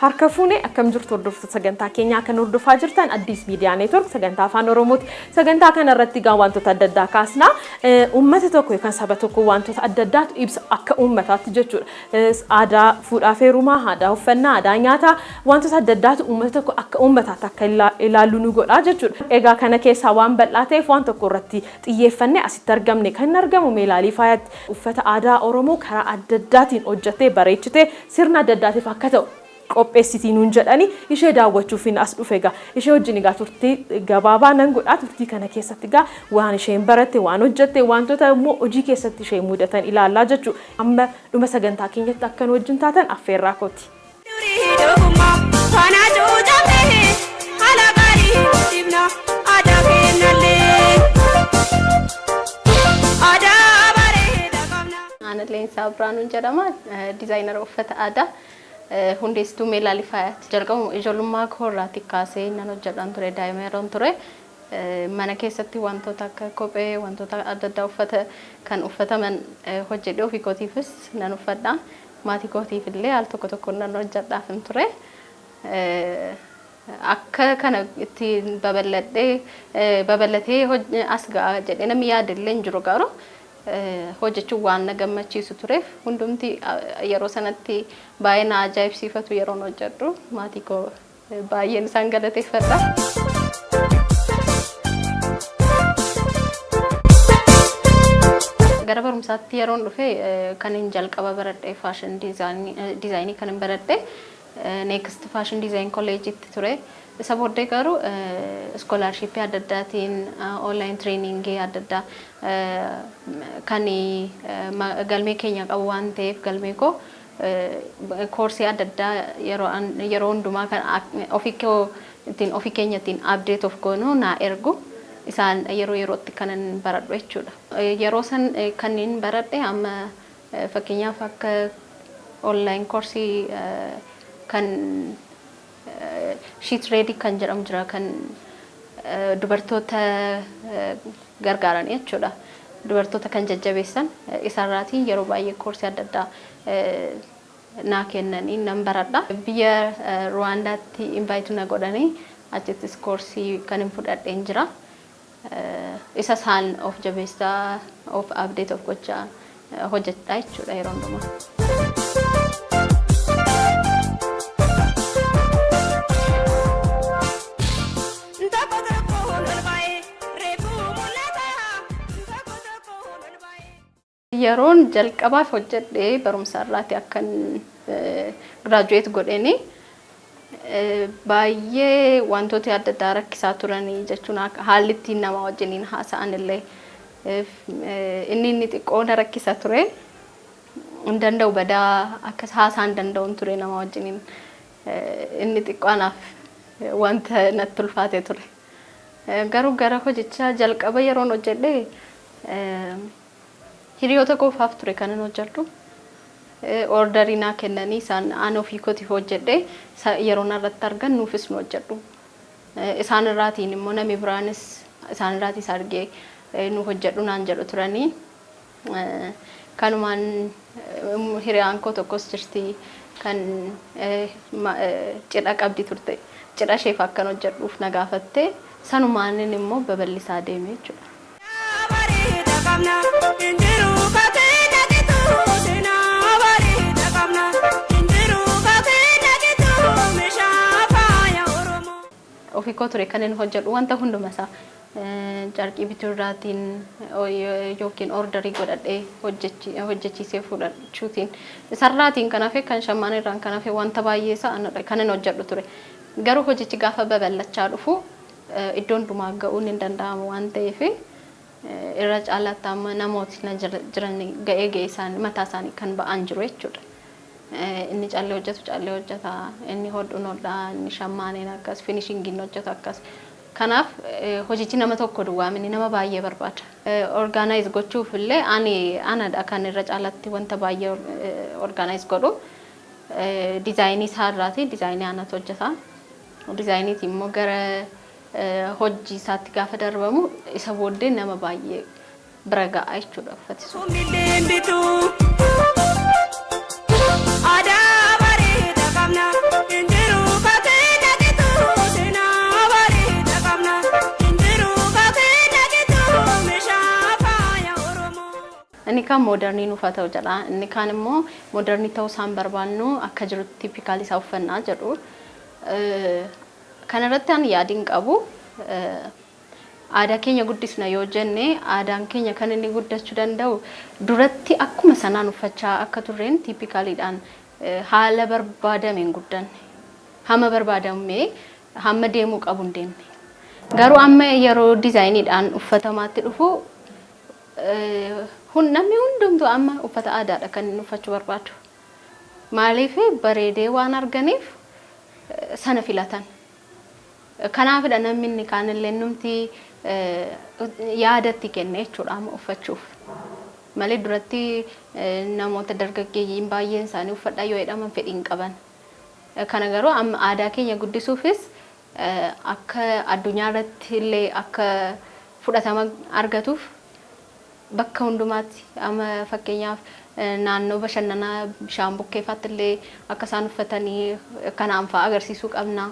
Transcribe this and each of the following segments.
harka fuune akkam jirtu hordoftoota sagantaa keenyaa kan hordofaa jirtan Addis Miidiyaa Neetwoorki sagantaa afaan Oromooti. Sagantaa kana irratti gaa wantoota adda addaa kaasna. Uummata tokko yookaan saba tokko wantoota adda addaatu ibsa akka uummataatti jechuudha. Aadaa fuudhaa fi heerumaa, aadaa uffannaa, aadaa nyaataa wantoota adda addaatu uummata tokko akka uummataatti akka ilaallu nu godha jechuudha. Egaa kana keessaa waan bal'aa ta'eef waan tokko irratti xiyyeeffannee asitti argamne kan argamu meelaalii faayaatti uffata aadaa Oromoo karaa adda addaatiin hojjettee bareechitee sirna adda addaatiif akka ta'u qopheessitii nuun jedhani ishee daawwachuuf as dhufe egaa ishee wajjin egaa turtii gabaabaa nan godha. Turtii kana keessatti egaa waan isheen baratte waan hojjette wantoota immoo hojii keessatti ishee mudatan ilaallaa jechuudha. Amma dhuma sagantaa keenyatti akka nu wajjin taatan affeerraa kooti. Ana Leensaa Biraanuu jedhama, Diizaayinara uffata aadaa. Hundeessituu meelaalii faayaatti. Jalqabu ijoollummaa koo irraati kaasee nan hojjedhan ture, daa'ima yeroon ture. Mana keessatti wantoota akka kophee, wantoota adda addaa kan uffataman hojjedhee ofii kootiifis nan uffadha. Maatii kootiif illee al tokko nan hojjedhaafin ture. Akka kana ittiin babal'atee as ga'a jedhee namni yaadillee hin jiru garuu hojjechuun waan na gammachiisu tureef hundumti yeroo sanatti baay'ee na ajaa'ibsiifatu yeroon hojjedhu maatii koo baay'een isaan galateeffadha. Gara barumsaatti yeroon dhufe kan hin jalqaba baradhee faashin diizaayinii kan hin baradhee next fashion design college ture. Isa booddee garuu scholarship adda addaatiin online training adda addaa kan galmee keenya qabu waan ta'eef galmee koo koorsii adda addaa yeroo hundumaa kan ofii keenyaatiin update of goonu naa ergu isaan yerootti kanan baradhu jechuudha. Yeroo san kanneen baradhe amma fakkeenyaaf akka online koorsii kan sheet ready kan jedhamu jira kan dubartoota gargaaran jechuudha. Dubartoota kan jajjabeessan isarraatiin yeroo baay'ee koorsii adda addaa naa kennanii nan baradha. Biyya Ruwaandaatti invite na godhanii achittis koorsii kan hin fudhadheen jira. Isa isaan of jabeessaa of update of gochaa hojjedha jechuudha yeroo hundumaa. Yeroon jalqabaaf hojjedhee barumsa irraati akkan graduate godheni baay'ee wantoota adda addaa rakkisaa turanii jechuun haalli ittiin nama wajjiniin haasa'an illee inni xiqqoo na rakkisa ture. Hin danda'u badaa akka haasa'an danda'uun ture nama wajjiniin inni xiqqoonaaf wanta natti ulfaate ture. Garuu gara hojichaa jalqaba yeroon hojjedhee hiriyoota qofaaf ture kanan hojjedhu. Orderii naa kennanii isaan aan ofii kootiif hojjedhee yeroo narratti argan nuufis nu hojjedhu. Isaan irraatiin immoo namni biraanis isaan irraatis argee nu hojjedhu naan jedhu turanii. Kanumaan hiriyaan koo tokkos jirti kan cidha qabdi turte. Cidha isheef akkan hojjedhuuf na gaafatte sanumaanin immoo babal'isaa deeme jechuudha. Ofii koo ture kan inni hojjedhu wanta hundumasaa carqii bituu irraatiin yookiin orderii godhadhee hojjechiisee fudhachuutiin isarraatiin kan hafe kan shammaan irraan kan hafe wanta baay'ee isaa kan inni hojjedhu ture. Garuu hojichi gaafa babal'achaa dhufu iddoo hundumaa ga'uun hin danda'amu waan ta'eef irra caalaatti amma namooti jiran ga'ee isaan mataa isaanii kan ba'an jiru jechuudha. Inni callee hojjeta, inni hodhuun hodhaa, inni shammaaneen akkas, finishingiin hojjetu akkas. Kanaaf hojichi nama tokko duwwaa miti nama baay'ee barbaada. Organize gochuuf illee anadha kan irra caalaatti wanta baay'ee organize godhu. Diizaayinii isaarraati, diizaayinii anatu hojjeta. Diizaayiniiti immoo gara hojii isaatti gaafa darbamu isa booddee nama baay'ee bira ga'a jechuudha uffati sun. inni kan moderniin uffata jedha inni kan immoo moderni ta'uu isaan barbaannu akka jirutti tipikaalii isaa uffannaa jedhu kana irratti ani yaadin qabu aadaa keenya guddisna yoo jenne aadaan keenya kan inni guddachuu danda'u duratti akkuma sanaan uffachaa akka turreen tipikaaliidhaan haala barbaadameen guddanne hamma barbaadamee hamma deemuu qabu hin deemne garuu amma yeroo diizaayiniidhaan uffatamaatti dhufu namni hundumtuu amma uffata aadaadha kan inni uffachuu barbaadu maaliif bareedee waan arganiif sana filatan kanaafidha namni inni kaanillee numti yaadatti kenne jechuudha amma uffachuuf malee duratti namoota dargaggeeyyiin baay'een isaanii uffadhaa yoo jedhaman fedhiin qaban kana garuu amma aadaa keenya guddisuufis akka addunyaa irratti illee akka fudhatama argatuuf bakka hundumaatti amma fakkeenyaaf naannoo bashannanaa bishaan bukkeefaatti illee akka isaan uffatanii kanaan fa'aa agarsiisuu qabna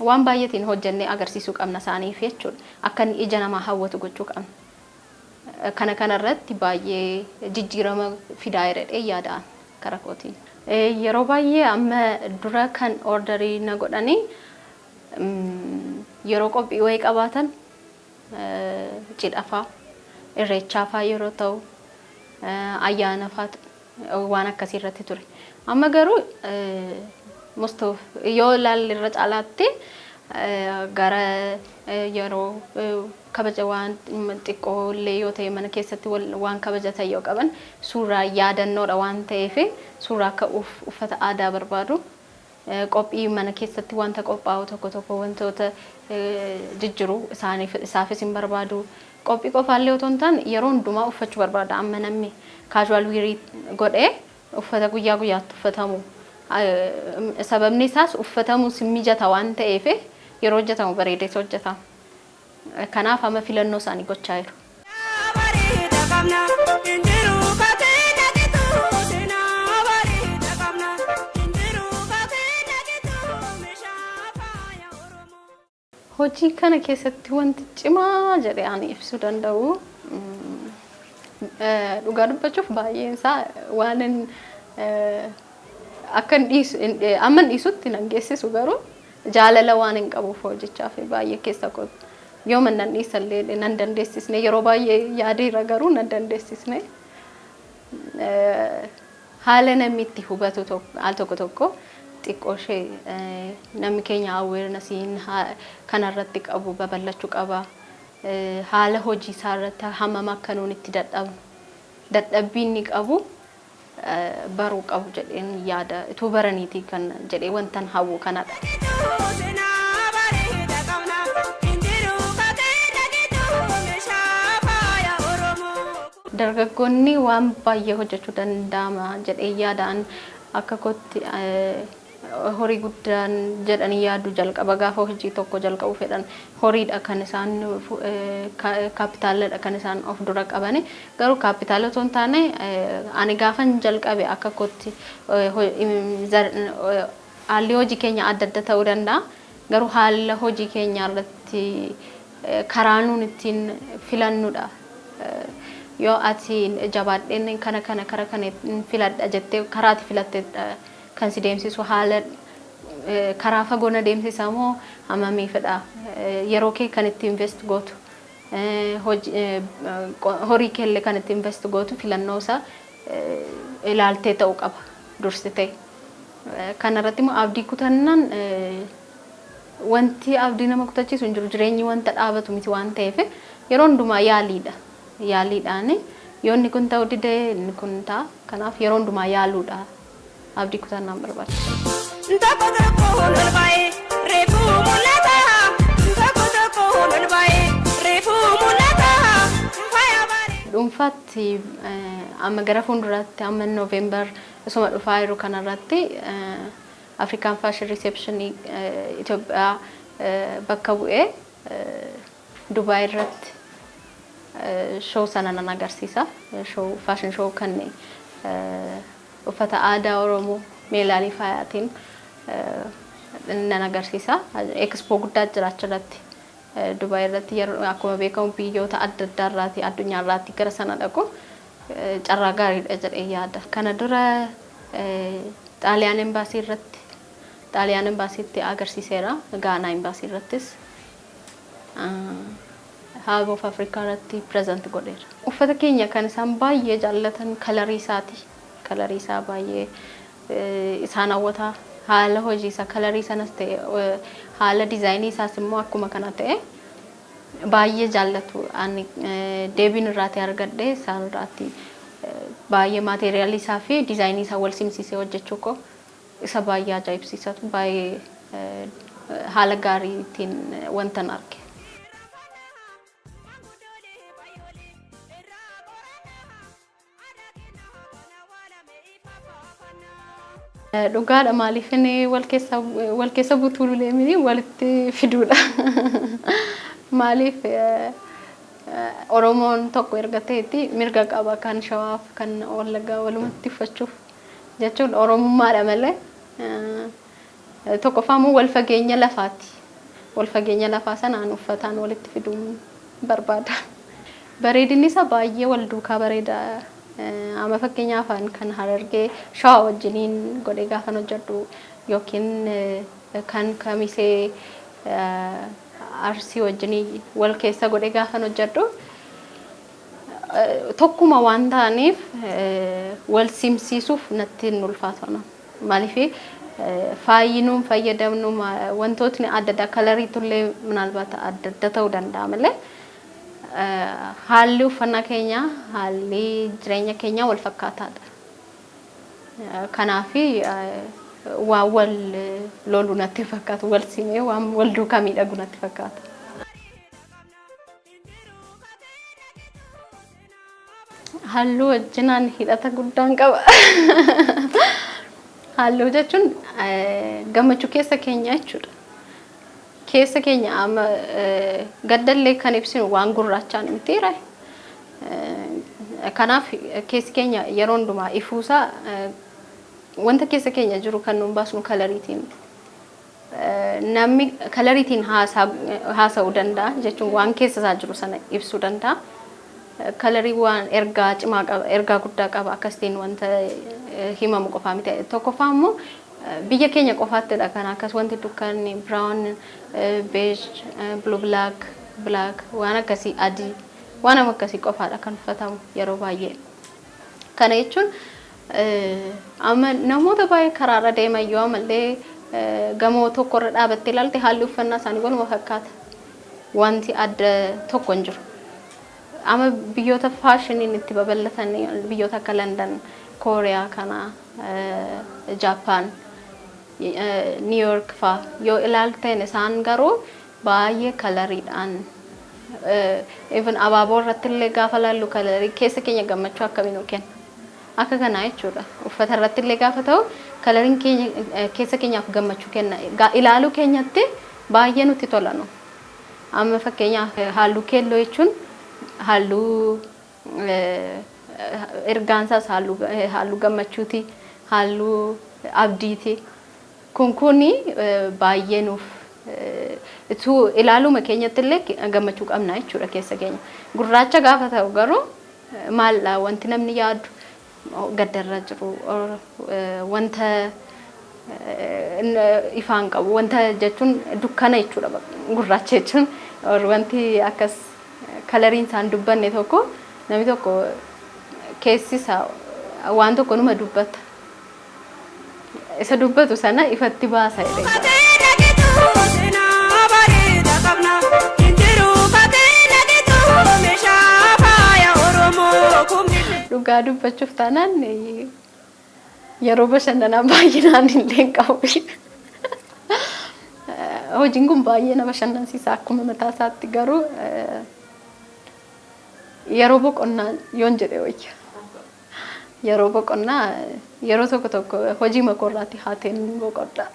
waan baay'eetiin hojjennee agarsiisuu qabna isaaniif jechuudha akka ija namaa hawwatu gochuu qabna kana irratti baay'ee jijjiirama fidaa jedhee yaadaan karaa kootiin yeroo baay'ee amma dura kan orderii na godhanii yeroo qophii wayii qabaatan cidhafaa irreechaafaa yeroo ta'u ayyaanafaa waan akkasii irratti ture amma garuu mustoof yoo ilaalle irra caalaatti gara yeroo kabaja waan xiqqoo illee yoo ta'e mana keessatti waan kabajatan yoo qaban suuraa yaadannoodha waan ta'eef suuraa akka uffata aadaa barbaadu qophii mana keessatti wanta qophaa'u tokko wantoota jijjiiruu isaafis hin barbaadu qophii qofaallee otoo hin taane yeroo hundumaa uffachuu barbaada amma namni casual wear godhee uffata guyyaa guyyaatti uffatamu sababni isaas uffatamu mijata waan ta'eef yeroo hojjetamu bareedee hojjetama kanaaf amma filannoo isaanii gochaa jiru. Hojii kana keessatti wanti cimaa jedhee ani ibsuu danda'u dhugaa dubbachuuf baay'een isaa waan akka amma dhiisutti nan geessisu garuu jaalala waan hin qabuuf hojichaaf baay'ee keessa koo yoo mannan dhiisallee nan dandeessisne yeroo baay'ee yaadeera garuu nan dandeessisne haala namni itti hubatu al tokko xiqqooshee namni keenya awarenessiin kana irratti qabu babal'achuu qaba haala hojii isaa irratti hammam akka nuun itti dadhabbiin ni qabu baruu qabu jedheen yaada ituu baraniitii kan jedhee wantan hawwu kanadha. Dargaggoonni waan baay'ee hojjechuu danda'ama jedhee yaadaan akka kootti horii guddaan jedhanii yaadu jalqaba gaafa hojii tokko jalqabu fedhan horiidha kan isaan kaapitaaladha kan isaan of dura qabani garuu kaapitaala otoo hin taane ani gaafan jalqabe akka kootti haalli hojii keenya adda adda ta'uu danda'a garuu haala hojii keenya irratti karaa nuun ittiin filannudha yoo ati jabaadheen kana filadha jettee karaati filattee kan si deemsisu haala karaa fagoona deemsisaa moo hammamii fedha yeroo kee kan itti invest gootu horii keellee kan itti invest gootu filannoo isaa ilaaltee ta'uu qaba dursitee kana irratti immoo abdii kutannaan wanti abdii nama kutachiisu hin jiru jireenyi wanta dhaabatu miti waan ta'eef yeroo hundumaa yaaliidhaan yoonni kun ta'uu didee inni kun ta'a kanaaf yeroo hundumaa yaaluudha abdii kutannaan barbaachisa. Dhuunfaatti amma gara fuulduraatti amma Noovembar isuma dhufaa jiru kanarratti Afrikaan Fashion Reception Itoophiyaa bakka bu'ee Dubaay irratti show sana nan agarsiisa. Fashion show kan uffata aadaa Oromoo meelaalee faayaatiin nan agarsiisa. Expo guddaa jira achirratti Dubaay irratti akkuma beekamu biyyoota adda addaa irraati addunyaa irraati gara sana dhaqu. carraa gaariidha jedhee yaada. Kana dura Xaaliyaan embaasii irratti Xaaliyaan embaasiitti agarsiiseera. Gaanaa embaasii irrattis Hub of Africa irratti present godheera. Uffata keenya kan isaan baay'ee jaallatan kalarii isaati. Kalarii isaa baay'ee isaan hawwata. Haala hojii isaa kalarii sanas ta'e haala diizaayinii isaas immoo akkuma kana ta'e baay'ee jaallatu. Ani deebiin irraati argadhe isaan irraati baay'ee maateriyaali isaa fi diizaayinii isaa wal simsiisee hojjechuu koo isa baay'ee ajaa'ibsiisatu baay'ee haala gaariitiin wantan arge. Dhugaadha maaliif inni wal keessa butuu leemini walitti fiduudha. Maaliif Oromoon tokko erga ta'etti mirga qaba kan Shawaaf kan Wallaggaa walumatti uffachuuf jechuun Oromummaadha malee tokkoffaamoo wal fageenya lafaati. Wal fageenya lafaa sanaan uffataan walitti fiduun barbaada. Bareedinni isaa baay'ee wal duukaa bareeda. Amma fakkeenyaaf kan Harargee Shawaa wajjiniin godhee gaafa hojjedhu yookiin kan Kamisee Arsii wajjinii wal keessa godhee gaafa hojjedhu tokkuma waan ta'aniif wal simsiisuuf natti hin ulfaatu. Maaliif faayyinuun fayyadamnu wantootni adda addaa kalariitullee minaalbaata adda adda ta'uu danda'a malee haalli uffannaa keenya haalli jireenya keenya wal fakkaataadha. Kanaaf waan wal lolu natti fakkaatu wal simee waan wal duukaa miidhagu natti fakkaata. Halluu wajjinaan hidhata guddaan qaba. Halluu jechuun gammachuu keessa keenya jechuudha. Keessa keenya amma gaddallee kan ibsinu waan gurraachaan mitiira. Kanaaf keessi keenya yeroo hundumaa ifuusaa wanta keessa keenya jiru kan nuun baasnu kalariitiin. Namni kalariitiin haasa'uu danda'a jechuun waan keessa isaa jiru sana ibsuu danda'a. Kalarii waan ergaa cimaa qaba, ergaa guddaa qaba akkasiin wanta himamu qofaa miti. Tokkoffaa immoo biyya keenya qofaattidha kan akkas wanti dukkanni brown, beige, blue black waan akkasii adii waan akkasii qofaadha kan uffatamu yeroo baay'ee. Kana jechuun amma namoota baay'ee karaarra deeman yoo amallee gamoo tokkorra dhaabattee ilaalte haalli uffannaa isaanii waluma fakkaata. Wanti adda tokko hin jiru. Amma biyyoota faashiniin itti babal'atan biyyoota akka London, Kooriyaa kana, Japan, New York fa yoo ilaalteen isaan garuu baay'ee kalariidhaan even abaaboo irratti illee gaafa laallu kalarii keessa keenya gammachuu akkamii nu kenna. Akka kanaa jechuudha. Uffata irratti illee gaafa ta'u kalariin keenya keessa keenyaaf gammachuu kenna. Ilaaluu keenyatti baay'ee nutti tola. Amma fakkeenyaaf halluu keelloo jechuun halluu ergaansaas halluu gammachuuti, halluu abdiiti. Kuni baay'ee nuuf ituu ilaaluma keenyatti illee gammachuu qabna jechuudha keessa keenya. Gurraacha gaafa ta'u garuu maalla wanti namni yaadu gaddarra jiru wanta ifaan qabu wanta jechuun dukkana jechuudha gurraacha jechuun wanti akkas kalariin isaan dubbanne tokko namni tokko keessi isaa waan tokko numa dubbata. Isa dubbatu sana ifatti baasa jedhee. Dhugaa dubbachuuf taanaan yeroo bashannanaa baay'inaan illee qabu. Hojiin kun baay'ee nama bashannansiisa akkuma mataa isaatti garuu yeroo boqonnaa yoon jedhee wayya. Yeroo boqonnaa yeroo tokko hojii makoorraatti haateen boqodha.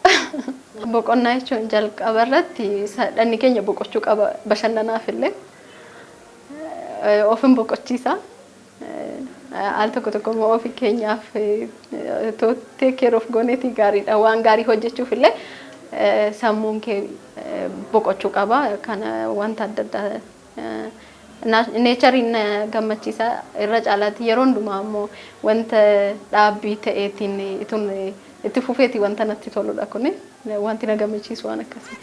Boqonnaa jechuun jalqaba irratti dhanni keenya boqochuu qaba bashannanaaf illee. Ofin boqochiisa. Al tokko immoo ofii keenyaaf take care of gooneeti gaariidha. Waan gaarii hojjechuuf illee sammuun kee boqochuu qaba. Kana wanta adda addaa neechariin gammachiisa irra caalaatti yeroo hundumaa immoo wanta dhaabbii ta'eetiin itti fufeeti wanta natti toludha kun wanti na gammachiisu waan akkasii.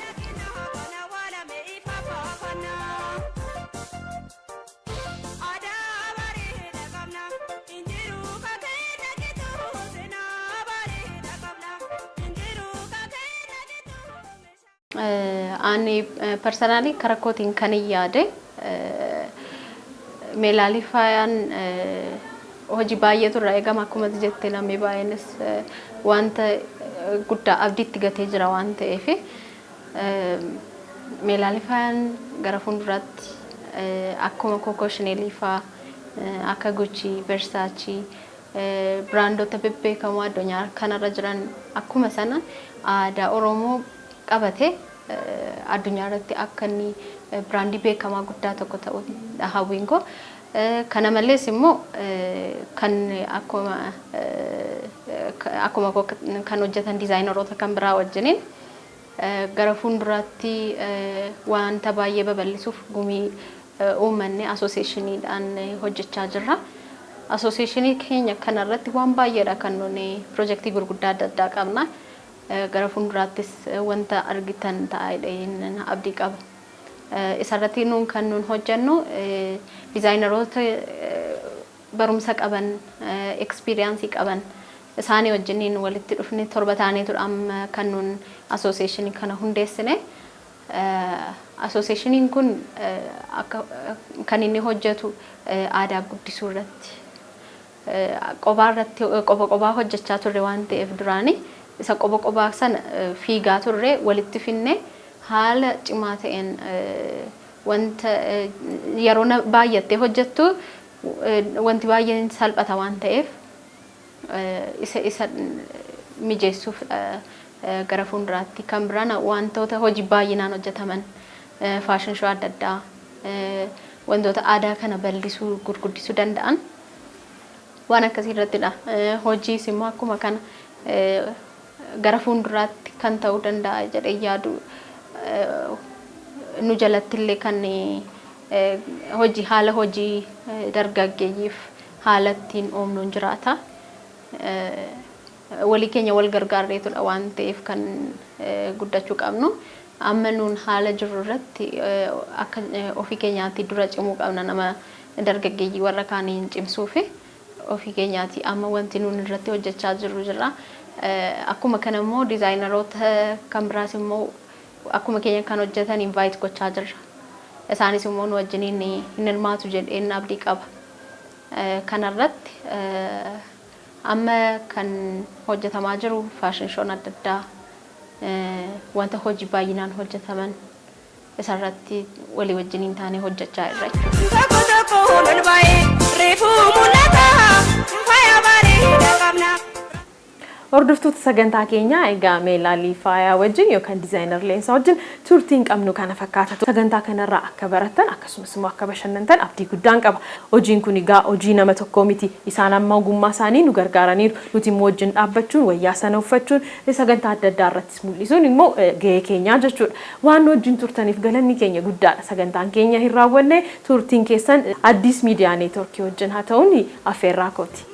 Ani personally karakootiin kan yaade meelaalifayaan hojii baay'ee turre eegama akkuma jettee namni baay'eenis wanta guddaa abdiitti gatee jira waan ta'eef meelaalifayaan gara fuulduraatti akkuma Coco faa akka Gucci, Versace biraandoota bebbeekamoo addunyaa kanarra jiran akkuma sana aadaa Oromoo qabate addunyaa irratti akka inni biraandii beekamaa guddaa tokko ta'u hawwiin koo kana malees immoo kan akkuma kan hojjetan diizaayineroota kan biraa wajjiniin gara fuulduraatti wanta baay'ee babal'isuuf gumii uummanni asooseeshiniidhaan hojjechaa jirra. Asooseeshinii keenya kanarratti waan baay'eedha kan nuti piroojeektii gurguddaa adda addaa qabna. Gara fuulduraattis wanta argitan ta'ee abdii qaba. Isarratti nuun kan nuun hojjennu diizaayineroota barumsa qaban, ekspiriiyaansii qaban isaanii wajjiniin walitti dhufne torba taaneetu amma kan nuun asooseeshinii kana hundeessine. Asooseeshiniin kun kan inni hojjetu aadaa guddisuu irratti. Qophaa hojjechaa turre waan ta'eef duraanii isa qophaa sana fiigaa turre walitti finne haala cimaa ta'een wanta yeroo baay'attee hojjettu wanti baay'een salphata waan ta'eef isa mijeessuuf gara fuulduraatti kan biraan wantoota hojii baay'inaan hojjetaman faashin shoo adda addaa wantoota aadaa kana bal'isuu gurguddisuu danda'an waan akkasii irrattidha. Hojiis immoo akkuma kana gara fuulduraatti kan ta'uu danda'a jedhee yaadu nu jalatti illee kan hojii haala hojii dargaggeeyyiif haala ittiin oomnuun jiraata. Walii keenya wal gargaarreetudha waan ta'eef kan guddachuu qabnu. Amma nuun haala jirru irratti akka ofii keenyaatti dura cimuu qabna nama dargaggeeyyii warra kaaniin cimsuufi ofii keenyaatti amma wanti nuun irratti hojjechaa jirru jira. Akkuma kana immoo diizaayineroota kan biraas immoo akkuma keenya kan hojjetan invite gochaa jirra. Isaanis immoo nu wajjiniin hin hirmaatu jedheen abdii qaba. Kanarratti amma kan hojjetamaa jiru faashin shoon adda addaa wanta hojii baay'inaan hojjetaman isarratti walii wajjiniin taanee hojjechaa irra Hordoftoota sagantaa keenyaa egaa meelaalifaayaa wajjin yookaan diizaayinar Leensaa wajjin turtiin qabnu kana fakkaata. Sagantaa kanarraa akka baratan akkasumas immoo akka bashannantan abdii guddaan qaba. Hojiin kun egaa hojii nama tokkoo miti. Isaan amma ogummaa isaanii nu gargaaraniiru. Nuti immoo wajjin dhaabbachuun wayyaa sana uffachuun sagantaa adda addaa irrattis mul'isuun immoo gahee keenyaa jechuudha. Waan wajjin turtaniif galanni keenya guddaadha. Sagantaan keenya hin raawwanne turtiin keessan Addis Miidiyaa Neetwoorkii wajjin haa ta'uun affeerraa kooti.